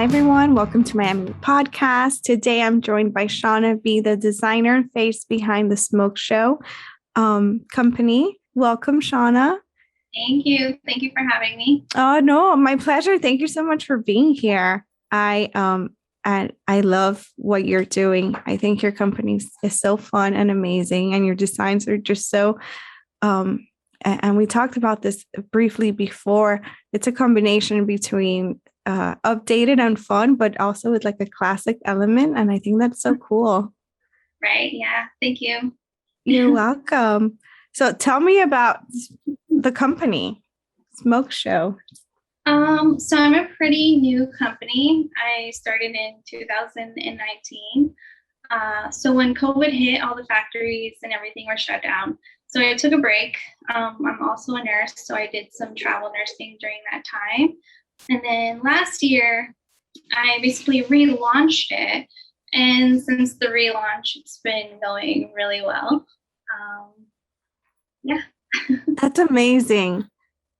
Hi, everyone. Welcome to my podcast. Today, I'm joined by Shawna B, the designer and face behind the SMOKKE Show company. Welcome, Shawna. Thank you. Thank you for having me. Oh, no, my pleasure. Thank you so much for being here. I love what you're doing. I think your company is so fun and amazing, and your designs are just so and we talked about this briefly before. It's a combination between updated and fun, but also with like a classic element. And I think that's so cool. Right. Yeah. Thank you. You're welcome. So tell me about the company, SMOKKE Show. So I'm a pretty new company. I started in 2019. So when COVID hit, all the factories and everything were shut down. So I took a break. I'm also a nurse, so I did some travel nursing during that time. And then last year, I basically relaunched it. And since the relaunch, it's been going really well. Yeah. That's amazing.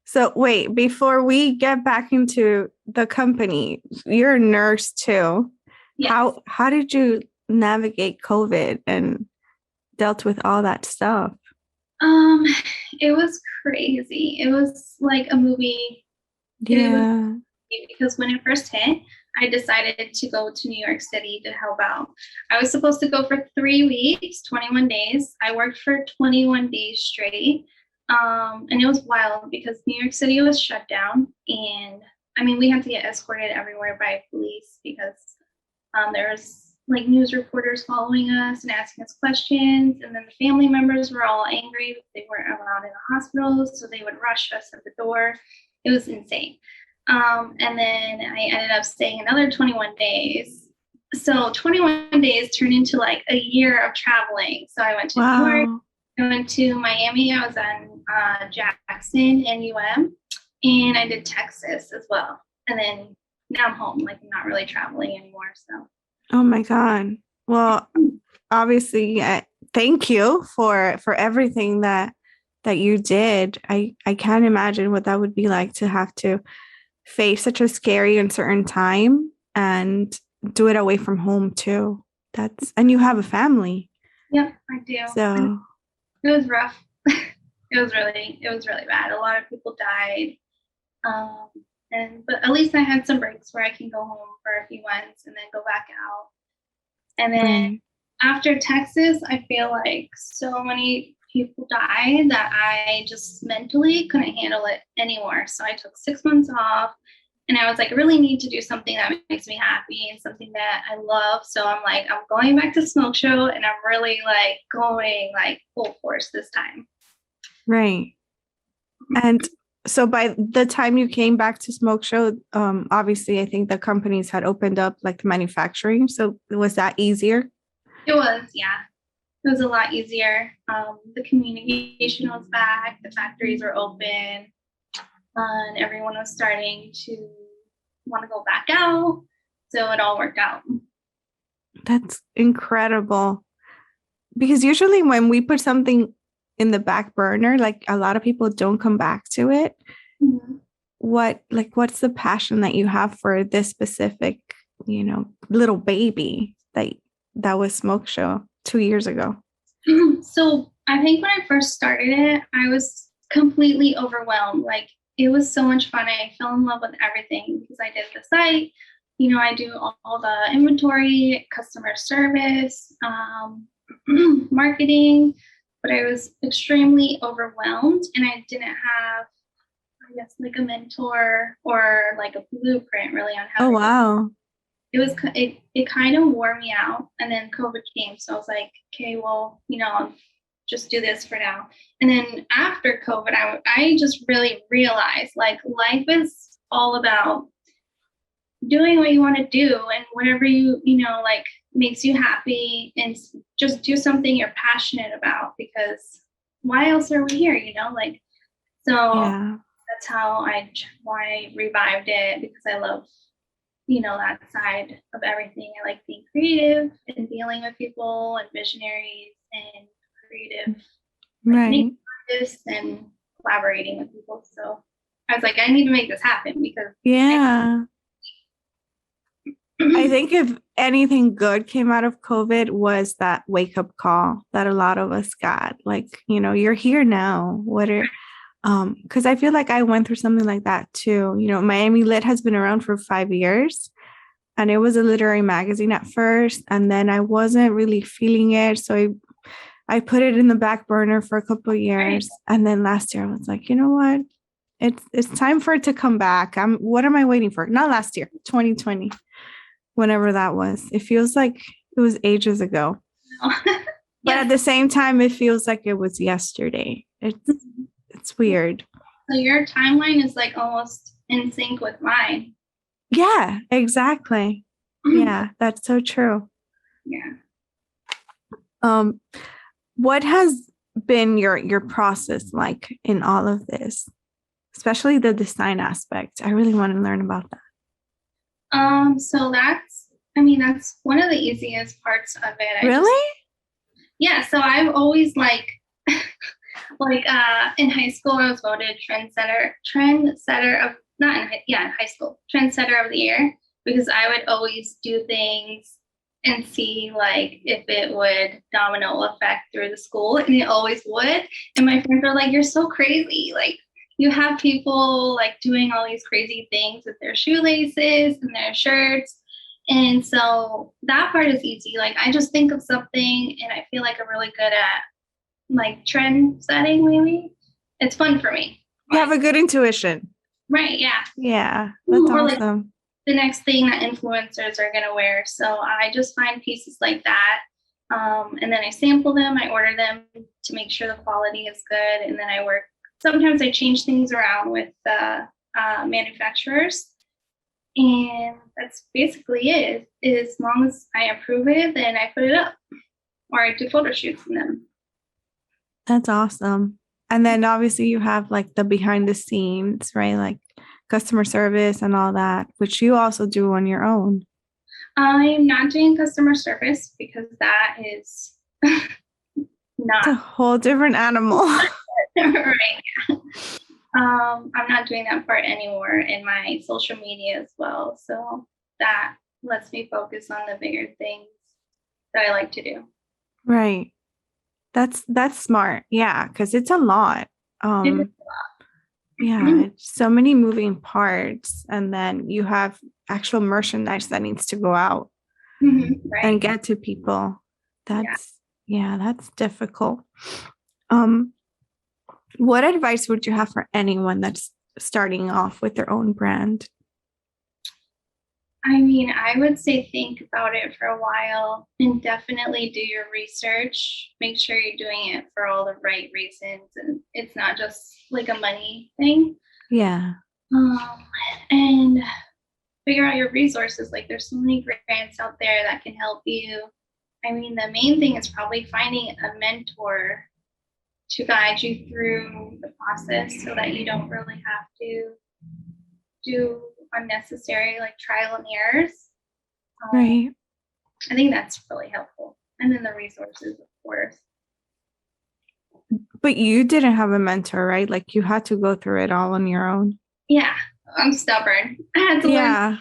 So wait, before we get back into the company, you're a nurse too. Yes. How did you navigate COVID and dealt with all that stuff? It was crazy. It was like a movie. Yeah. Because when it first hit, I decided to go to New York City to help out. I was supposed to go for 3 weeks, 21 days. I worked for 21 days straight. And it was wild because New York City was shut down. And I mean, we had to get escorted everywhere by police because there was like news reporters following us and asking us questions. And then the family members were all angry. They weren't allowed in the hospital, so they would rush us at the door. It was insane. And then I ended up staying another 21 days. So 21 days turned into like a year of traveling. So I went to New York, I went to Miami, I was on Jackson and and I did Texas as well. And then now I'm home, like I'm not really traveling anymore. So. Oh my God. Well, obviously, thank you for everything that you did. I can't imagine what that would be like to have to face such a scary, uncertain time and do it away from home too. And you have a family. Yep, I do. So it was rough. It was really bad. A lot of people died. But at least I had some breaks where I can go home for a few months and then go back out. And then after Texas, I feel like so many people died that I just mentally couldn't handle it anymore. So I took 6 months off and I was like, I really need to do something that makes me happy and something that I love. So I'm like, I'm going back to SMOKKE Show and I'm really like going like full force this time. Right. And so by the time you came back to SMOKKE Show, obviously I think the companies had opened up like manufacturing. So was that easier? It was, yeah. It was a lot easier. The communication was back, the factories were open, and everyone was starting to want to go back out. So it all worked out. That's incredible. Because usually when we put something in the back burner, like a lot of people don't come back to it. Mm-hmm. What's the passion that you have for this specific, little baby that was SMOKKE Show 2 years ago? So I think when I first started it, I was completely overwhelmed. Like it was so much fun. I fell in love with everything because I did the site. I do all the inventory, customer service, marketing, but I was extremely overwhelmed and I didn't have, I guess, like a mentor or like a blueprint really on how. Oh, wow. It kind of wore me out. And then COVID came. So I was like, okay, well, I'll just do this for now. And then after COVID, I just really realized like life is all about doing what you want to do and whatever like makes you happy, and just do something you're passionate about, because why else are we here? So that's how why I revived it, because I love that side of everything. I like being creative and dealing with people and visionaries and creative artists and collaborating with people. So I was like, I need to make this happen because I think if anything good came out of COVID was that wake up call that a lot of us got. Like, you're here now. Because I feel like I went through something like that too. Miami Lit has been around for 5 years, and it was a literary magazine at first, and then I wasn't really feeling it. So I put it in the back burner for a couple of years. And then last year I was like, you know what? It's time for it to come back. What am I waiting for? Not last year, 2020, whenever that was. It feels like it was ages ago. But at the same time, it feels like it was yesterday. It's weird. So your timeline is like almost in sync with mine. Yeah, exactly. Yeah, that's so true. Yeah. What has been your process like in all of this, especially the design aspect? I really want to learn about that. So that's one of the easiest parts of it. Really? Yeah. So I've always like in high school, I was voted trendsetter of high school trendsetter of the year, because I would always do things and see like if it would domino effect through the school, and it always would. And my friends are like, "You're so crazy! Like you have people like doing all these crazy things with their shoelaces and their shirts." And so that part is easy. Like I just think of something and I feel like I'm really good at like trend setting. Maybe it's fun for me. You have a good intuition. Right. Yeah. Yeah. That's awesome. Like the next thing that influencers are going to wear. So I just find pieces like that. And then I sample them, I order them to make sure the quality is good. And then sometimes I change things around with the manufacturers. And that's basically it. As long as I approve it, then I put it up, or I do photo shoots in them. That's awesome. And then obviously you have like the behind the scenes, right? Like customer service and all that, which you also do on your own. I'm not doing customer service because that is not a whole different animal. Right. I'm not doing that part anymore in my social media as well. So that lets me focus on the bigger things that I like to do. Right. That's smart. Yeah, because it's a lot. It is a lot. Yeah, so many moving parts, and then you have actual merchandise that needs to go out right. and get to people. That's difficult. What advice would you have for anyone that's starting off with their own brand? I mean, I would say think about it for a while and definitely do your research. Make sure you're doing it for all the right reasons and it's not just like a money thing. Yeah. And figure out your resources. Like there's so many grants out there that can help you. I mean, the main thing is probably finding a mentor to guide you through the process so that you don't really have to do unnecessary like trial and errors. Right. I think that's really helpful. And then the resources, of course. But you didn't have a mentor, right? Like you had to go through it all on your own. Yeah, I'm stubborn. I had to learn.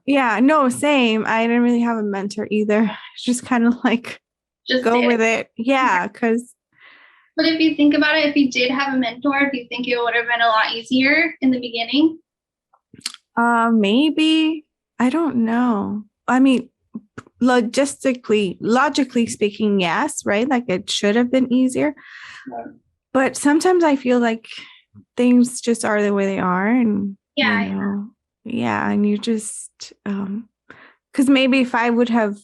Yeah, no, same. I didn't really have a mentor either. Just kind of like go with it. Yeah, because. But if you think about it, if you did have a mentor, do you think it would have been a lot easier in the beginning? Maybe. I don't know. I mean, logically speaking, yes, right? Like it should have been easier. Yeah. But sometimes I feel like things just are the way they are. And, and you just, because maybe if I would have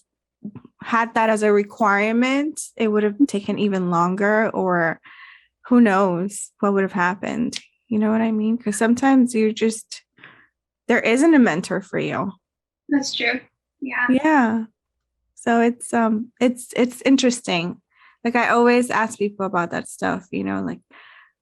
had that as a requirement, it would have taken even longer, or who knows what would have happened. You know what I mean? Because sometimes there isn't a mentor for you. That's true. Yeah. Yeah. So it's interesting. Like I always ask people about that stuff, like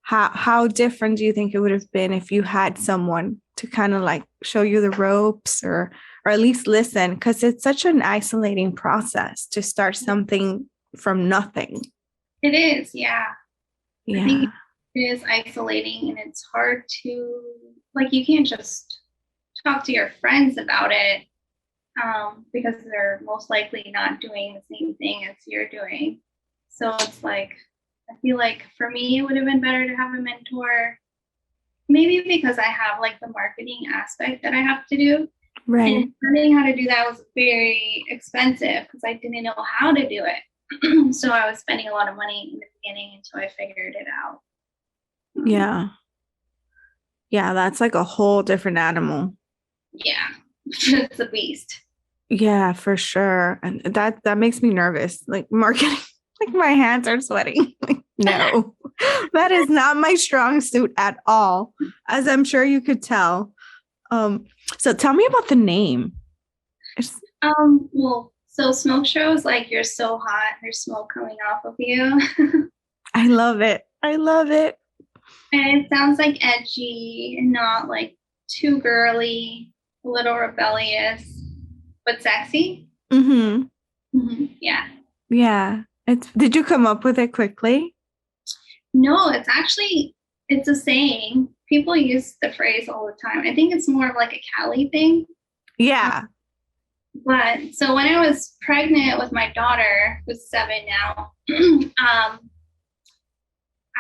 how different do you think it would have been if you had someone to kind of like show you the ropes or at least listen? Because it's such an isolating process to start something from nothing. It is. Yeah. Yeah. I think it is isolating and it's hard to, like, you can't just talk to your friends about it because they're most likely not doing the same thing as you're doing. So it's like, I feel like for me, it would have been better to have a mentor, maybe because I have like the marketing aspect that I have to do. Right. And learning how to do that was very expensive because I didn't know how to do it. So I was spending a lot of money in the beginning until I figured it out. Yeah. Yeah, that's like a whole different animal. Yeah, it's a beast. Yeah, for sure. And that makes me nervous. Like marketing, like my hands are sweating. Like, no, that is not my strong suit at all, as I'm sure you could tell. So tell me about the name. Well, so smoke shows like you're so hot, there's smoke coming off of you. I love it. I love it. And it sounds like edgy and not like too girly, a little rebellious, but sexy. Yeah. Yeah. Did you come up with it quickly? No, it's a saying. People use the phrase all the time. I think it's more of like a Cali thing. Yeah. But so when I was pregnant with my daughter, who's 7 now,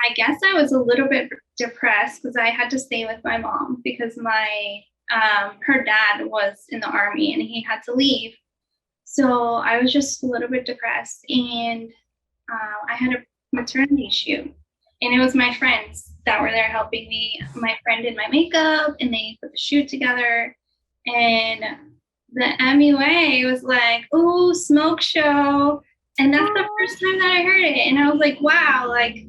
I guess I was a little bit depressed because I had to stay with my mom because her dad was in the army and he had to leave. So I was just a little bit depressed, and I had a maternity shoot, and it was my friends that were there helping me. My friend did my makeup, and they put the shoot together, and the MUA was like, "Oh, smoke show," and that's the first time that I heard it, and I was like, "Wow!" Like,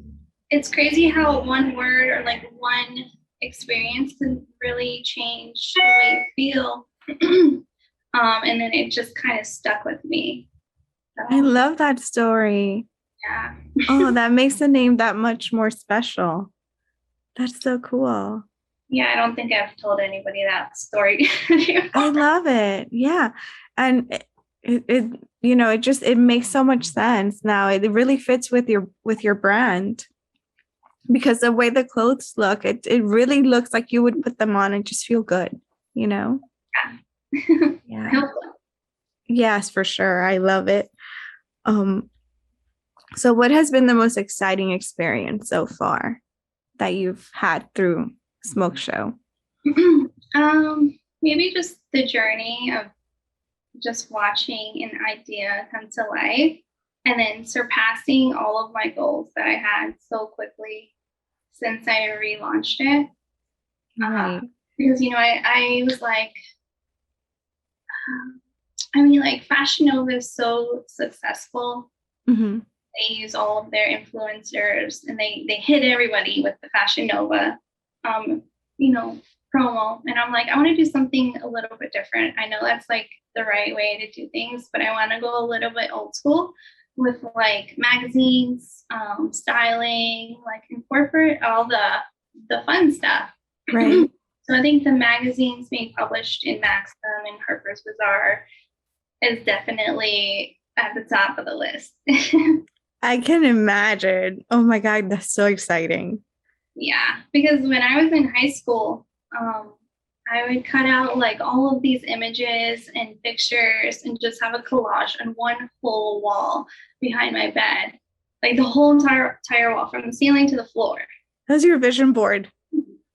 it's crazy how one word or like one experience can really change the way you feel. And then it just kind of stuck with me. So, I love that story. yeah. Oh, that makes the name that much more special. That's so cool. Yeah, I don't think I've told anybody that story. I love it. Yeah. And it makes so much sense now. It really fits with your brand, because the way the clothes look, it really looks like you would put them on and just feel good, Yeah. Yeah. Yes, for sure. I love it. So what has been the most exciting experience so far that you've had through Smoke Show? Maybe just the journey of just watching an idea come to life and then surpassing all of my goals that I had so quickly since I relaunched it. Right. Because, I was like, Fashion Nova is so successful. They use all of their influencers and they hit everybody with the Fashion Nova, promo. And I'm like, I want to do something a little bit different. I know that's like the right way to do things, but I want to go a little bit old school with like magazines, styling, like incorporate all the fun stuff. Right. So I think the magazines being published in Maxim and Harper's Bazaar is definitely at the top of the list. I can imagine. Oh my God, that's so exciting. Yeah, because when I was in high school, I would cut out like all of these images and pictures and just have a collage on one whole wall behind my bed, like the whole entire wall from the ceiling to the floor. That's your vision board.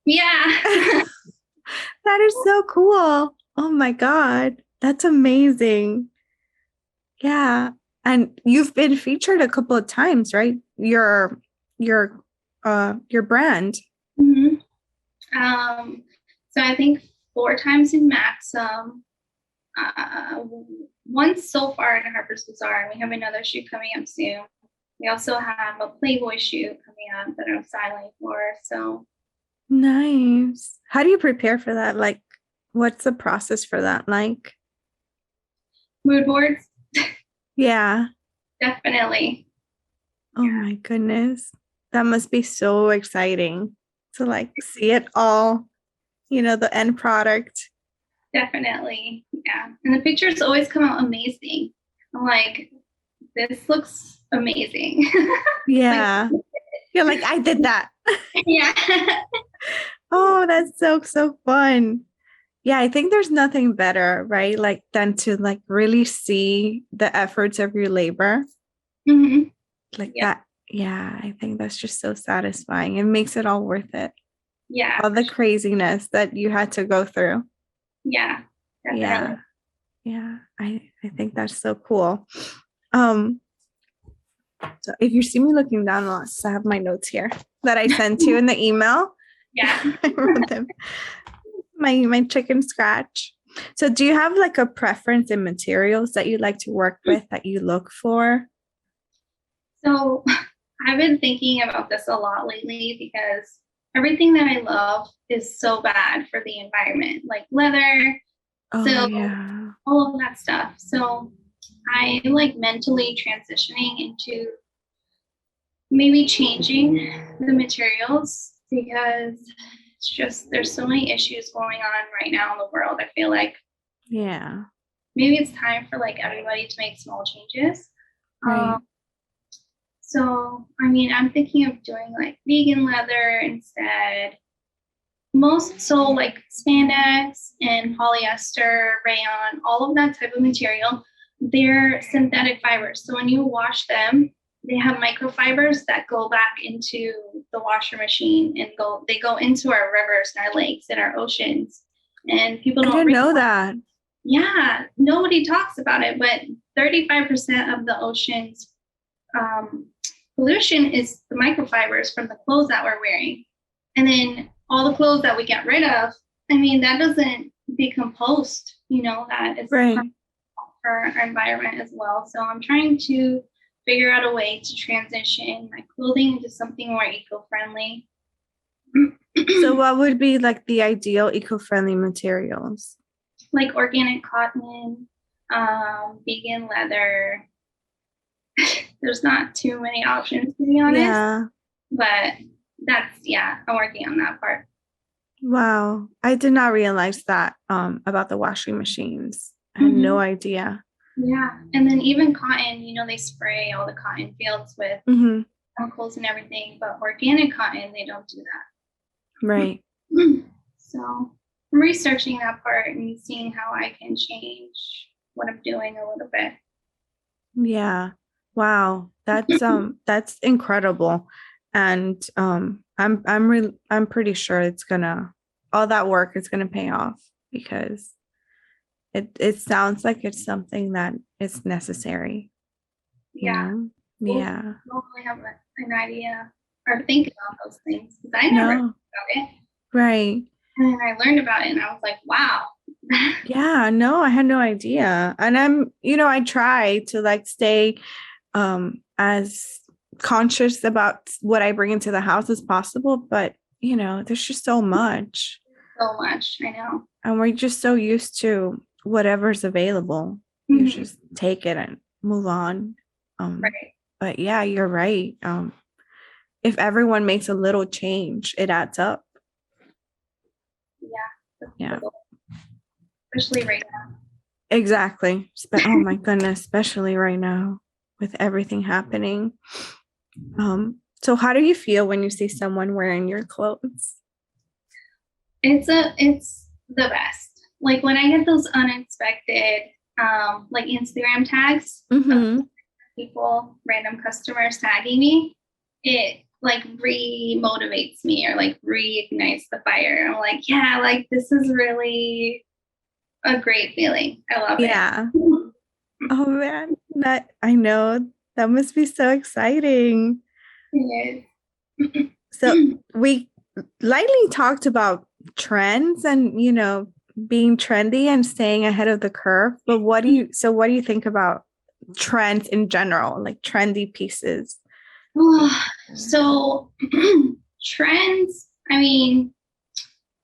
Yeah. That is so cool. Oh my God, that's amazing. Yeah. And you've been featured a couple of times, right? Your brand. Mm-hmm. So I think 4 times in Maxim, once so far in Harper's Bazaar, and we have another shoot coming up soon. We also have a Playboy shoot coming up that I'm styling for. So nice. How do you prepare for that? Like, what's the process for that like? Mood boards. Yeah. Definitely. Oh my goodness. That must be so exciting to like see it all, the end product. Definitely. Yeah. And the pictures always come out amazing. I'm like, this looks amazing. Yeah. You're like, I did that. Yeah. Oh, that's so fun. Yeah, I think there's nothing better, right? Like than to like really see the efforts of your labor Hmm. like Yeah. that. Yeah, I think that's just so satisfying. It makes it all worth it. Yeah. All For the sure. craziness that you had to go through. Yeah. Yeah. Definitely. Yeah. I think that's so cool. Um, so if you see me looking down, I have my notes here that I sent you in the email. Yeah. I wrote them. My chicken scratch. So do you have like a preference in materials that you like to work with that you look for? So I've been thinking about this a lot lately because everything that I love is so bad for the environment, like leather, Oh silk, yeah. all of that stuff. So I like mentally transitioning into maybe changing the materials because it's just there's so many issues going on right now in the world. I feel like Yeah. maybe it's time for like everybody to make small changes. Right. Um, so I mean, I'm thinking of doing like vegan leather instead. Most so like spandex and polyester, rayon, all of that type of material, they're synthetic fibers. So when you wash them, they have microfibers that go back into the washer machine and they go into our rivers and our lakes and our oceans. And people I don't didn't know realize, that. yeah, nobody talks about it, but 35% of the ocean's um, pollution is the microfibers from the clothes that we're wearing. And then all the clothes that we get rid of, I mean, that doesn't decompose, that is Right. for our environment as well. So I'm trying to figure out a way to transition my clothing into something more eco-friendly. So what would be like the ideal eco-friendly materials? Like organic cotton, vegan leather. There's not too many options to be honest, Yeah. but yeah, I'm working on that part. Wow. I did not realize that about the washing machines. I had no Mm-hmm. idea. Yeah, and then even cotton, they spray all the cotton fields with Hmm. chemicals and everything, but organic cotton, they don't do Right. that. So I'm researching that part and seeing how I can change what I'm doing a little bit. Yeah. Wow. That's incredible. And I'm pretty sure it's gonna all that work is gonna pay off because it sounds like it's something that is necessary, you Yeah, know? we'll Yeah. hopefully have an idea or think about those things because I never No. thought about it. Right. And then I learned about it and I was like, wow. Yeah, no, I had no idea. And I try to like stay as conscious about what I bring into the house as possible, but there's just so much. So much, I know. And we're just so used to whatever's available. You Mhm. just take it and move on. Right. But yeah, you're right. If everyone makes a little change, it adds up. Yeah. Yeah, Especially right now. exactly. Oh my goodness, especially right now with everything happening. So how do you feel when you see someone wearing your clothes? It's the best. Like when I get those unexpected like Instagram tags of Mm-hmm. people, random customers tagging me, it like re-motivates me or like reignites the fire. I'm like, yeah, like this is really a great feeling. I love it. Yeah. Oh man, that I know that must be so exciting. It So is. we lightly talked about trends and being trendy and staying ahead of the curve, but what do you think about trends in general, like trendy pieces? So trends, I mean,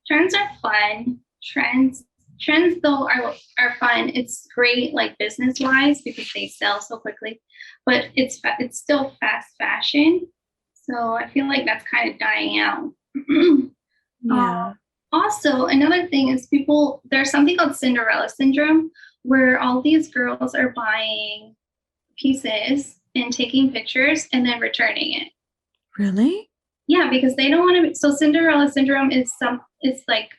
trends are fun. Trends though are fun. It's great like business wise because they sell so quickly, but it's still fast fashion. So I feel like that's kind of dying out. uh, Yeah. Also, another thing is there's something called Cinderella Syndrome where all these girls are buying pieces and taking pictures and then returning it. Really? Yeah, because they don't want to. So Cinderella Syndrome is like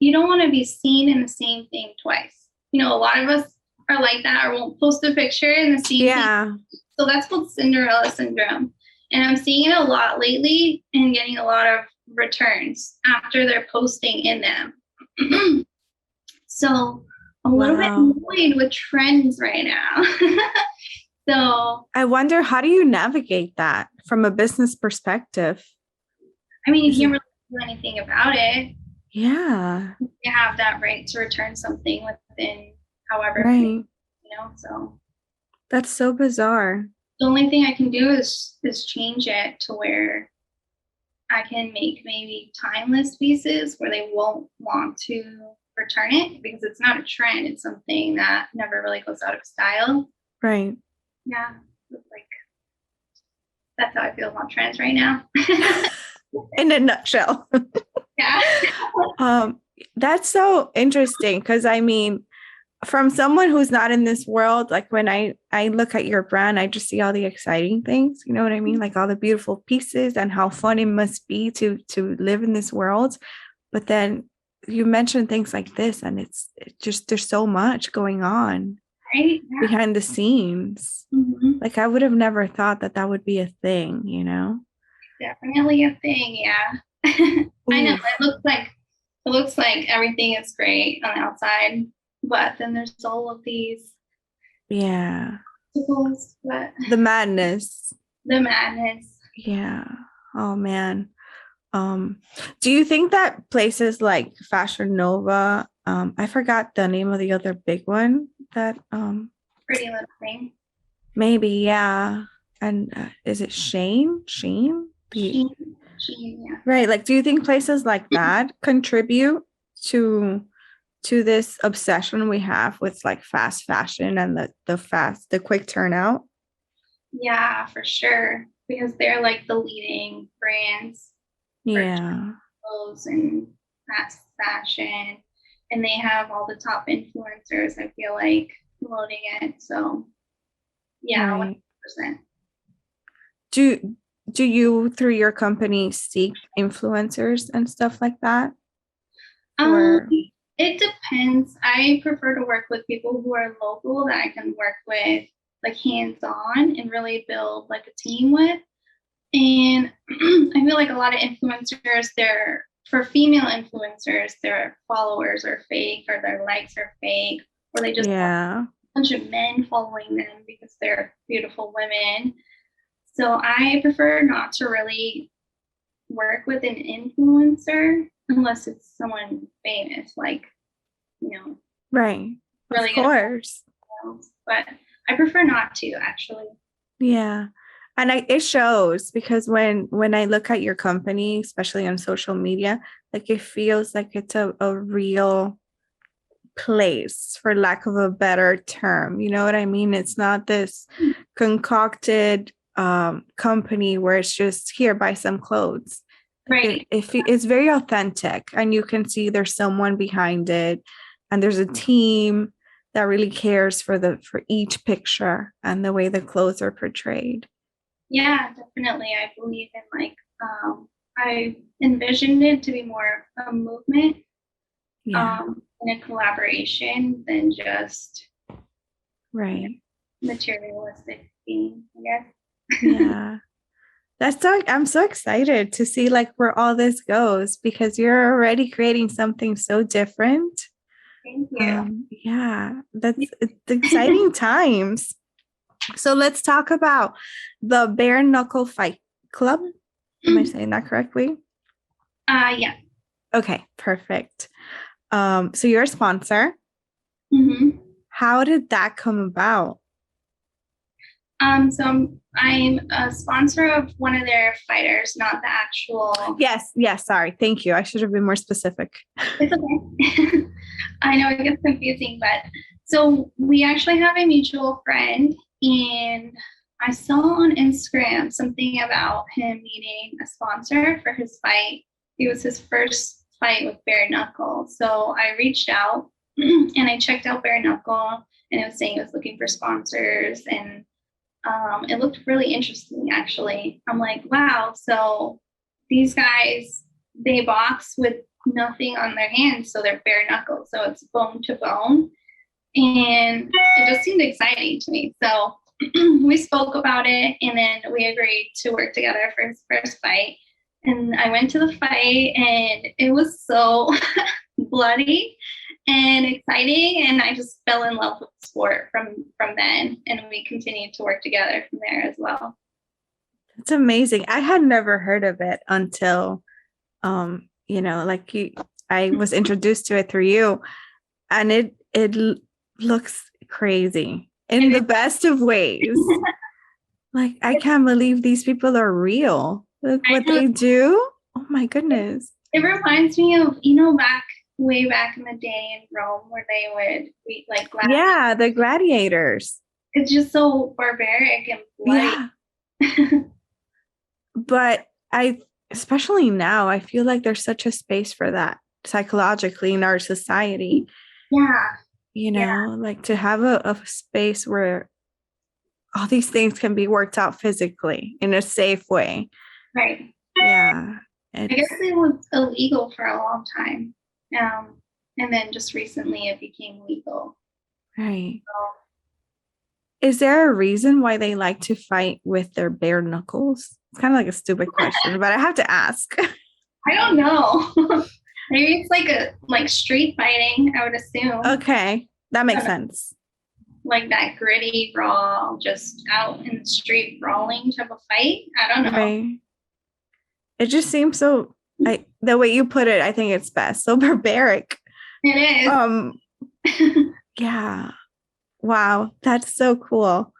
you don't want to be seen in the same thing twice. You know, a lot of us are like that, or won't post a picture in the same thing. So that's called Cinderella Syndrome. And I'm seeing it a lot lately and getting a lot of returns after they're posting in them. So I'm a little bit annoyed with trends right now. So I wonder, how do you navigate that from a business perspective? I mean, you can't really do anything about it. Yeah. You have that right to return something within however, right. you know, so. That's so bizarre. The only thing I can do is change it to where I can make maybe timeless pieces where they won't want to return it, because it's not a trend. It's something that never really goes out of style. Right. Yeah. Like, that's how I feel about trends right now. In a nutshell. Yeah. That's so interesting, because I mean, from someone who's not in this world, like when I look at your brand, I just see all the exciting things, you know what I mean? Like all the beautiful pieces and how fun it must be to live in this world. But then you mentioned things like this, and it's just, there's so much going on behind the scenes. Mm-hmm. Like I would have never thought that would be a thing, you know? Definitely a thing. Yeah. I know it looks like everything is great on the outside, but then there's all of these obstacles, but the madness. Yeah. Oh man. Do you think that places like Fashion Nova, I forgot the name of the other big one that Pretty Little Thing. Maybe, yeah. And is it Shane? Shein, yeah. Right. Like, do you think places like that contribute to this obsession we have with like fast fashion and the quick turnout? Yeah, for sure. Because they're like the leading brands. Yeah. Clothes and fast fashion. And they have all the top influencers, I feel like, promoting it. So yeah, right. 100%. Do you, through your company, seek influencers and stuff like that? It depends. I prefer to work with people who are local that I can work with like hands-on and really build like a team with. And I feel like a lot of influencers, for female influencers, their followers are fake, or their likes are fake, or they just have a bunch of men following them because they're beautiful women. So I prefer not to really work with an influencer unless it's someone famous, like, you know. Right. Really, of course. But I prefer not to, actually. Yeah. And it shows, because when I look at your company, especially on social media, like it feels like it's a real place, for lack of a better term. You know what I mean? It's not this concocted company where it's just, here, buy some clothes. Right. It's very authentic, and you can see there's someone behind it, and there's a team that really cares for each picture and the way the clothes are portrayed. Yeah, definitely. I believe in like, I envisioned it to be more a movement, and a collaboration than just materialistic thing, I guess. Yeah. I'm so excited to see like where all this goes, because you're already creating something so different. Thank you. Yeah, it's exciting times. So let's talk about the Bare Knuckle Fight Club. Am I saying that correctly? Yeah. Okay, perfect. So you're a sponsor. Mm-hmm. How did that come about? So I'm a sponsor of one of their fighters, not the actual. Yes. Sorry. Thank you. I should have been more specific. It's okay. I know it gets confusing, but so we actually have a mutual friend, and I saw on Instagram something about him needing a sponsor for his fight. It was his first fight with Bare Knuckle. So I reached out and I checked out Bare Knuckle, and it was saying it was looking for sponsors, and it looked really interesting, actually. I'm like, wow. So these guys, they box with nothing on their hands, so they're bare knuckles, so it's bone to bone, and it just seemed exciting to me. So we spoke about it, and then we agreed to work together for his first fight. And I went to the fight, and it was so bloody and exciting, and I just fell in love with the sport from then, and we continued to work together from there as well. It's amazing. I had never heard of it until like I was introduced to it through you, and it looks crazy in the best of ways. Like, I can't believe these people are real. Look what they do. Oh my goodness. It reminds me of, way back in the day in Rome where they would be like gladiators. Yeah, the gladiators. It's just so barbaric and bloody. Yeah. But especially now, I feel like there's such a space for that psychologically in our society. Yeah. Like to have a space where all these things can be worked out physically in a safe way. Right. Yeah. I guess it was illegal for a long time. And then just recently it became legal. Right. So, is there a reason why they like to fight with their bare knuckles? It's kind of like a stupid question, but I have to ask. I don't know. Maybe it's like street fighting, I would assume. Okay. That makes sense. Like that gritty brawl, just out in the street brawling type of fight. I don't know. Right. It just seems so, the way you put it, I think it's best. So barbaric. It is. Yeah. Wow. That's so cool.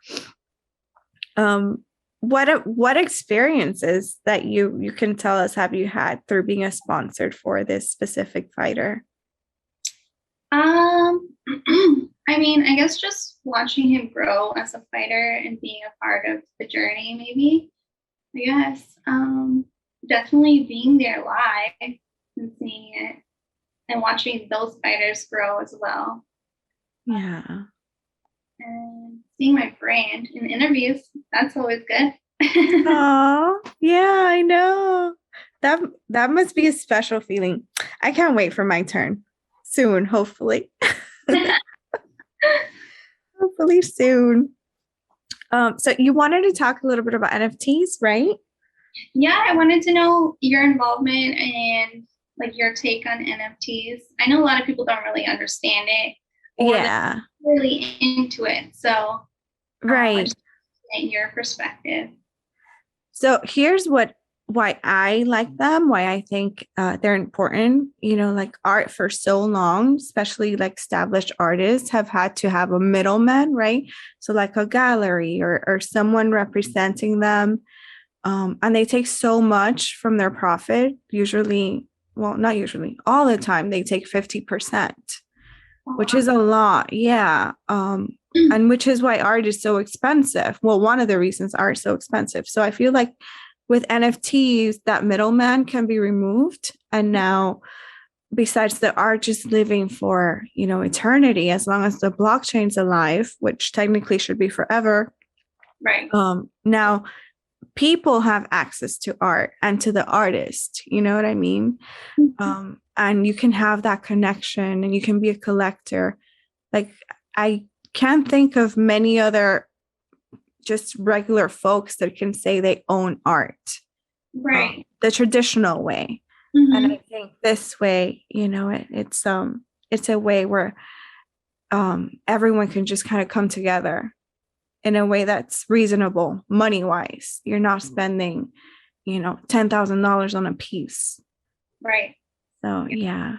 What experiences that you can tell us have you had through being a sponsored for this specific fighter? I mean, I guess just watching him grow as a fighter and being a part of the journey, maybe. I guess. Definitely being there live and seeing it and watching those fighters grow as well. Yeah. And seeing my brand in interviews, that's always good. Oh, yeah, I know. That must be a special feeling. I can't wait for my turn soon, hopefully. Hopefully soon. So you wanted to talk a little bit about NFTs, right? Yeah, I wanted to know your involvement and like your take on NFTs. I know a lot of people don't really understand it. Yeah. Really into it. So right. Your perspective. So here's why I like them, why I think they're important. Like art for so long, especially like established artists have had to have a middleman, right? So like a gallery or someone representing them. And they take so much from their profit, usually, well, not usually, all the time, they take 50%, which is a lot. Yeah. And which is why art is so expensive. Well, one of the reasons art is so expensive. So I feel like with NFTs, that middleman can be removed. And now, besides the art just living for, eternity, as long as the blockchain's alive, which technically should be forever. Right. Now, people have access to art and to the artist, you know what I mean? Mm-hmm. And you can have that connection and you can be a collector. Like, I can't think of many other just regular folks that can say they own art. Right. The traditional way. Mm-hmm. And I think this way, it's a way where everyone can just kind of come together in a way that's reasonable money-wise. You're not spending, $10,000 on a piece. Right. So, yeah.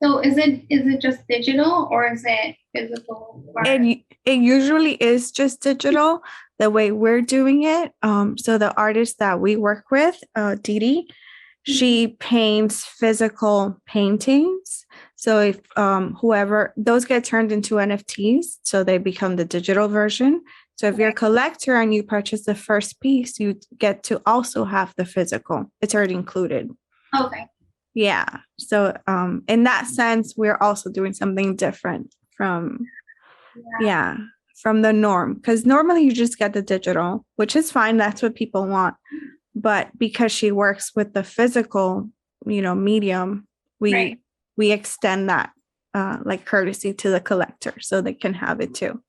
So is it just digital or is it physical? It usually is just digital the way we're doing it. So the artist that we work with, Didi, she paints physical paintings. So if those get turned into NFTs, so they become the digital version. So if you're a collector and you purchase the first piece, you get to also have the physical. It's already included. Okay. Yeah. So in that sense, we're also doing something different from the norm. Because normally you just get the digital, which is fine. That's what people want. But because she works with the physical, medium, we extend that like courtesy to the collector so they can have it too.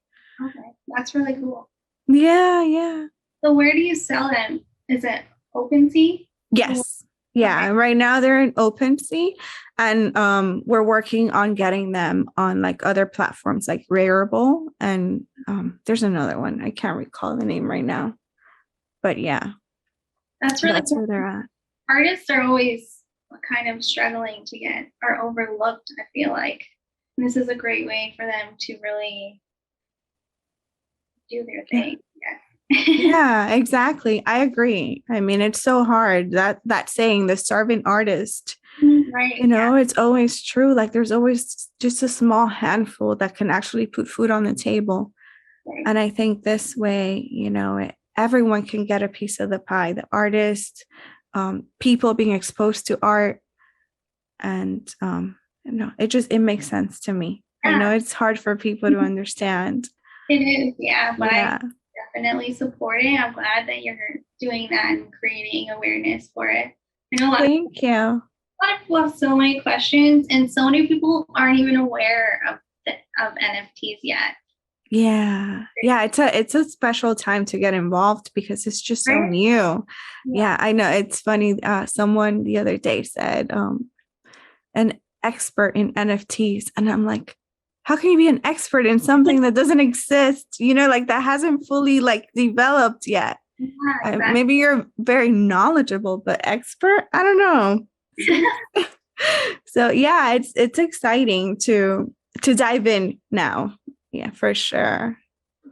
Okay, that's really cool. Yeah. So where do you sell them? Is it OpenSea? Yes. Yeah. Okay. Right now they're in OpenSea, and we're working on getting them on like other platforms like Rarible, and there's another one. I can't recall the name right now. But yeah. That's really That's cool. where they're at. Artists are always kind of struggling to get or overlooked, I feel like. And this is a great way for them to really do their thing. Yeah, exactly. I agree. I mean, it's so hard that saying, the starving artist, Right. you know, it's always true. Like there's always just a small handful that can actually put food on the table. Right. And I think this way, you know, everyone can get a piece of the pie, the artist, people being exposed to art. And, you know, it makes sense to me. Yeah. I know it's hard for people to understand. It is, yeah, but Yeah. I definitely support it. I'm glad that you're doing that and creating awareness for it. I know Thank you. a lot of people have so many questions, and so many people aren't even aware of NFTs yet. Yeah. It's a special time to get involved because it's just so new. Yeah, I know. It's funny. Someone the other day said, an expert in NFTs. And I'm like, how can you be an expert in something that doesn't exist? You know, like that hasn't fully like developed yet. Yeah, exactly. Maybe you're very knowledgeable, but expert? I don't know. So yeah, it's exciting to dive in now. Yeah, for sure.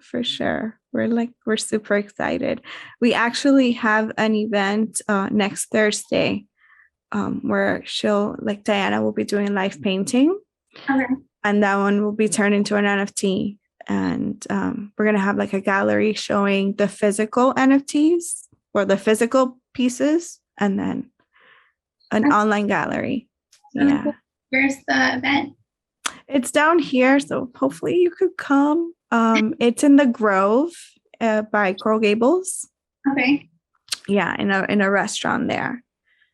For sure. We're super excited. We actually have an event next Thursday where Diana will be doing live painting. Okay. And that one will be turned into an NFT. And we're going to have like a gallery showing the physical NFTs or the physical pieces, and then an online gallery. Yeah. Cool. Where's the event? It's down here, so hopefully you could come. It's in the Grove by Coral Gables. Okay. Yeah, in a restaurant there.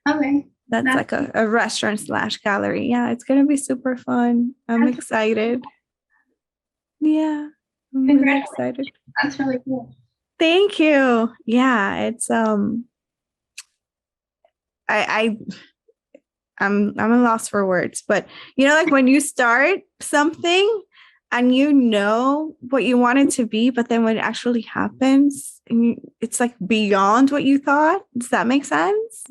Okay. That's like a restaurant / gallery. Yeah, it's gonna be super fun. I'm excited. Yeah, I'm really excited. That's really cool. Thank you. Yeah, it's I'm a loss for words, but you know, like when you start something and you know what you want it to be, but then when it actually happens, it's like beyond what you thought. Does that make sense?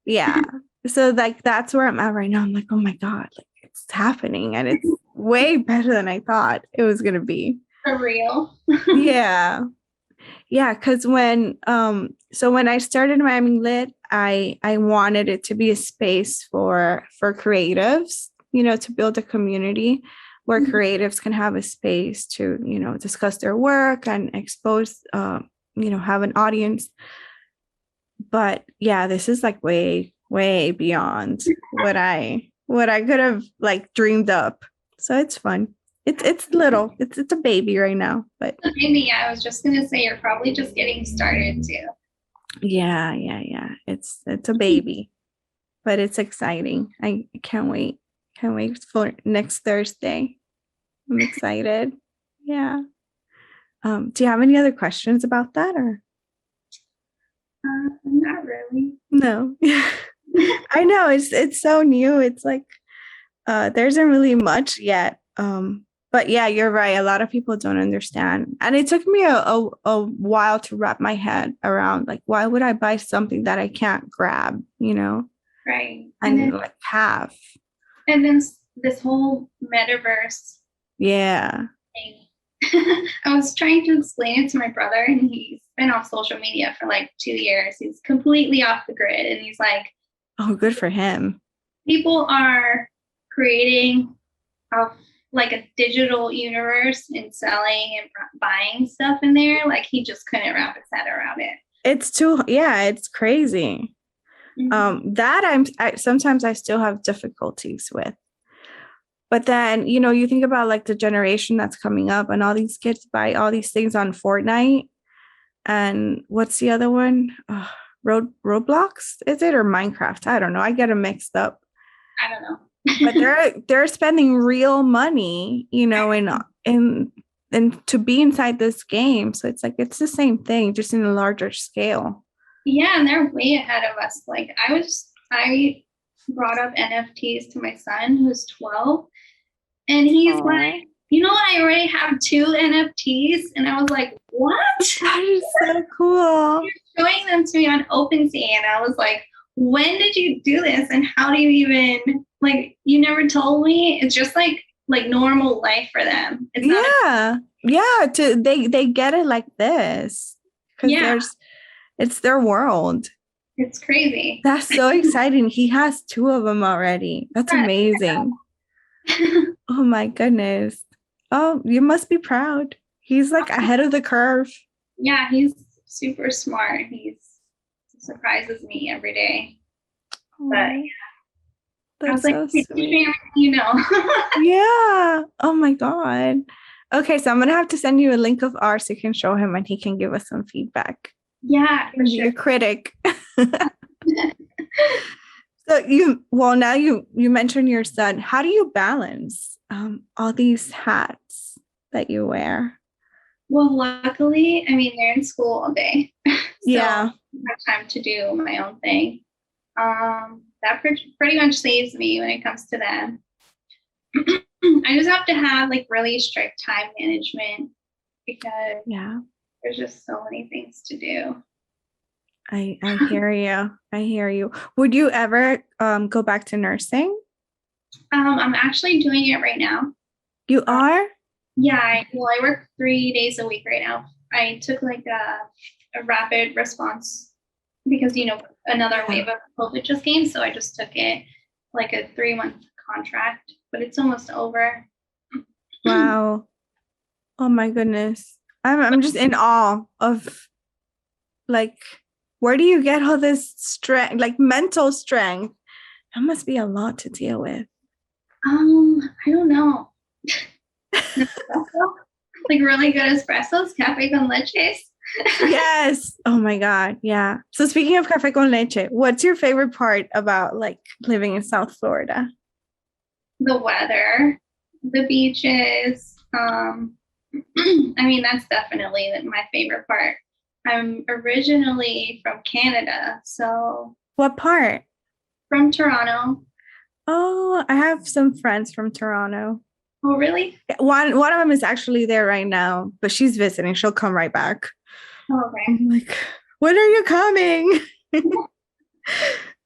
Yeah. So like that's where I'm at right now. I'm like, oh my God, like it's happening, and it's way better than I thought it was gonna be. For real. Yeah. Because when I started Miami Lit, I wanted it to be a space for creatives, you know, to build a community where creatives can have a space to, you know, discuss their work and expose, you know, have an audience. But yeah, this is like way beyond what I could have like dreamed up. So it's fun. It's little. It's a baby right now, but maybe I was just gonna say you're probably just getting started too. Yeah. It's a baby, but it's exciting. I can't wait. Can't wait for next Thursday. I'm excited. Yeah. Do you have any other questions about that or? Not really. No. I know it's so new. It's like there isn't really much yet. But yeah, you're right. A lot of people don't understand. And it took me a while to wrap my head around, like, why would I buy something that I can't grab, you know? Right. And then, like have. And then this whole metaverse. Yeah. Thing. I was trying to explain it to my brother, and he's been off social media for like 2 years. He's completely off the grid. And he's like, oh, good for him. People are creating like a digital universe and selling and buying stuff in there. Like he just couldn't wrap his head around it. It's crazy. That sometimes I still have difficulties with. But then, you know, you think about like the generation that's coming up, and all these kids buy all these things on Fortnite. And what's the other one? Roblox, is it, or Minecraft? I don't know. I get them mixed up. I don't know. But they're spending real money, you know, and to be inside this game. So it's like it's the same thing, just in a larger scale. Yeah, and they're way ahead of us. Like I brought up NFTs to my son who's 12, and he's like, you know what? I already have 2 NFTs, and I was like, what? That is so cool. You're showing them to me on OpenSea, and I was like, when did you do this? And how do you even, like, you never told me? It's just like normal life for them. It's not they get it like this because it's their world. It's crazy. That's so exciting. He has 2 of them already. That's amazing. Oh my goodness. Oh, you must be proud. He's like ahead of the curve. Yeah, he's super smart. He surprises me every day. But that's I was like, so sweet. You know. Yeah. Oh my God. Okay, so I'm gonna have to send you a link of ours so you can show him and he can give us some feedback. Yeah, for Be sure. a critic. So now you mentioned your son. How do you balance all these hats that you wear? Well, luckily, I mean, they're in school all day. So yeah. I have time to do my own thing. That pretty much saves me when it comes to them. I just have to have like really strict time management because there's just so many things to do. I hear you. I hear you. Would you ever go back to nursing? I'm actually doing it right now. You are? Yeah. I work 3 days a week right now. I took like a rapid response because, you know, another wave of COVID just came. So I just took it like a 3-month contract, but it's almost over. Wow. Oh my goodness. I'm just in awe of like, where do you get all this strength, like mental strength? That must be a lot to deal with. I don't know. Like really good espressos, café con leches. Yes. Oh my God. Yeah. So speaking of café con leche, what's your favorite part about like living in South Florida? The weather, the beaches. I mean, that's definitely my favorite part. I'm originally from Canada, so. What part? From Toronto. Oh, I have some friends from Toronto. Oh, really? One of them is actually there right now, but she's visiting. She'll come right back. Oh, okay. I'm like, when are you coming?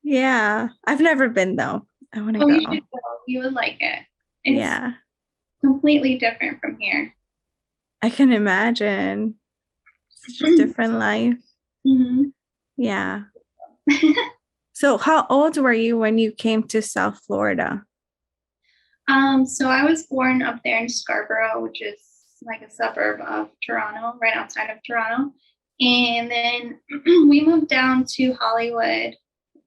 Yeah. I've never been though. I want to go. You should go. You would like it. It's completely different from here. I can imagine. It's a different life. Mm-hmm. Yeah. So how old were you when you came to South Florida? So I was born up there in Scarborough, which is like a suburb of Toronto, right outside of Toronto. And then we moved down to Hollywood.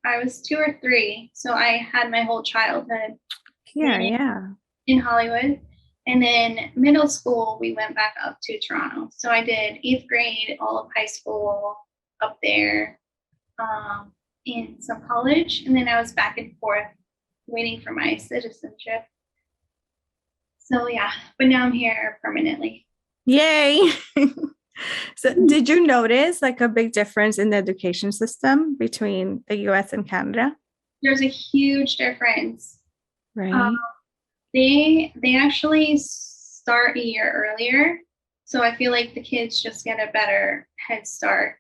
I was 2 or 3, so I had my whole childhood in Hollywood. And then middle school, we went back up to Toronto. So I did 8th grade, all of high school up there, in some college. And then I was back and forth waiting for my citizenship. So yeah, but now I'm here permanently. Yay. So did you notice like a big difference in the education system between the US and Canada? There's a huge difference. Right. They actually start a year earlier. So I feel like the kids just get a better head start.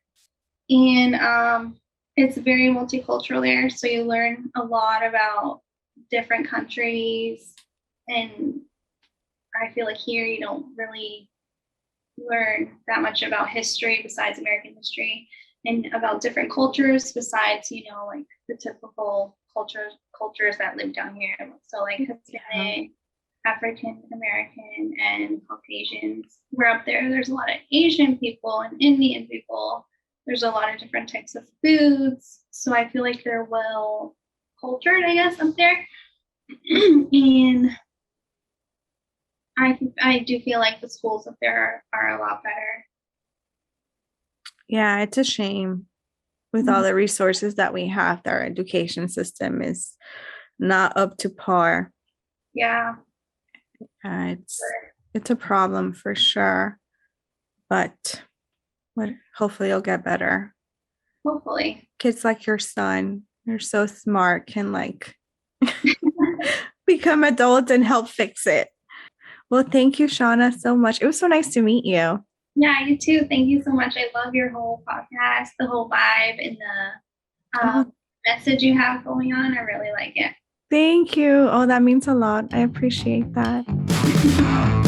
And it's very multicultural there. So you learn a lot about different countries. And I feel like here you don't really learn that much about history besides American history, and about different cultures besides, you know, like the typical cultures that live down here. So like Hispanic, African American, and Caucasians. We're up there. There's a lot of Asian people and Indian people. There's a lot of different types of foods. So I feel like they're well cultured, I guess, up there. And I do feel like the schools up there are a lot better. Yeah, it's a shame with all the resources that we have. Our education system is not up to par. Yeah. It's a problem for sure, but hopefully you'll get better. Hopefully. Kids like your son, they're so smart, can like become adults and help fix it. Well, thank you, Shawna, so much. It was so nice to meet you. Yeah, you too. Thank you so much. I love your whole podcast, the whole vibe, and the message you have going on. I really like it. Thank you. Oh, that means a lot. I appreciate that.